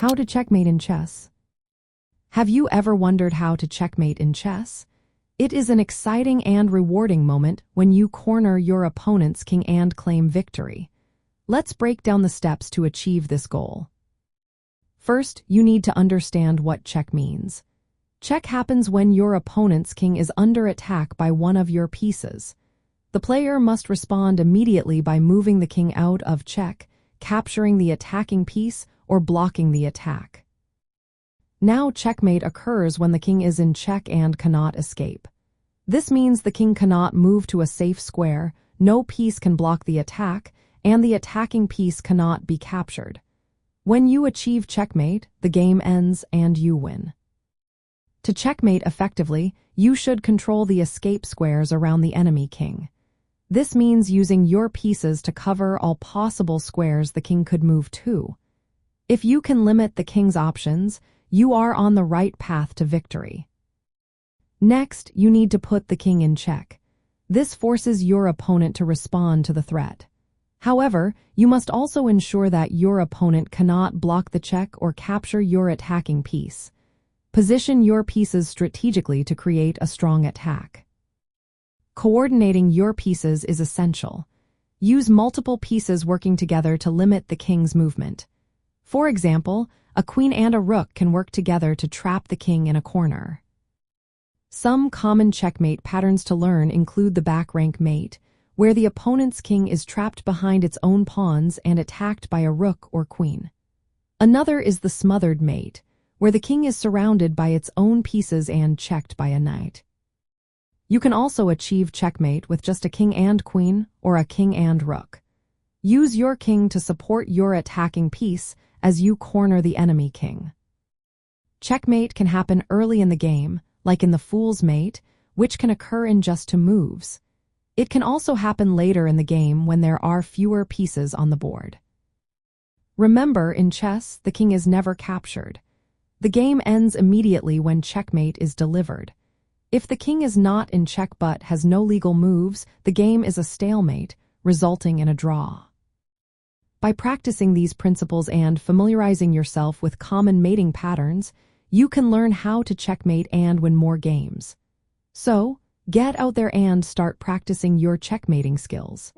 How to checkmate in chess. Have you ever wondered how to checkmate in chess? It is an exciting and rewarding moment when you corner your opponent's king and claim victory. Let's break down the steps to achieve this goal. First, you need to understand what check means. Check happens when your opponent's king is under attack by one of your pieces. The player must respond immediately by moving the king out of check, capturing the attacking piece, or blocking the attack. Now checkmate occurs when the king is in check and cannot escape. This means the king cannot move to a safe square, no piece can block the attack, and the attacking piece cannot be captured. When you achieve checkmate, the game ends and you win. To checkmate effectively, you should control the escape squares around the enemy king. This means using your pieces to cover all possible squares the king could move to. If you can limit the king's options, you are on the right path to victory. Next, you need to put the king in check. This forces your opponent to respond to the threat. However, you must also ensure that your opponent cannot block the check or capture your attacking piece. Position your pieces strategically to create a strong attack. Coordinating your pieces is essential. Use multiple pieces working together to limit the king's movement. For example, a queen and a rook can work together to trap the king in a corner. Some common checkmate patterns to learn include the back rank mate, where the opponent's king is trapped behind its own pawns and attacked by a rook or queen. Another is the smothered mate, where the king is surrounded by its own pieces and checked by a knight. You can also achieve checkmate with just a king and queen or a king and rook. Use your king to support your attacking piece as you corner the enemy king. Checkmate can happen early in the game, like in the fool's mate, which can occur in just 2 moves. It can also happen later in the game when there are fewer pieces on the board. Remember, in chess, the king is never captured. The game ends immediately when checkmate is delivered. If the king is not in check but has no legal moves, the game is a stalemate, resulting in a draw. By practicing these principles and familiarizing yourself with common mating patterns, you can learn how to checkmate and win more games. So, get out there and start practicing your checkmating skills.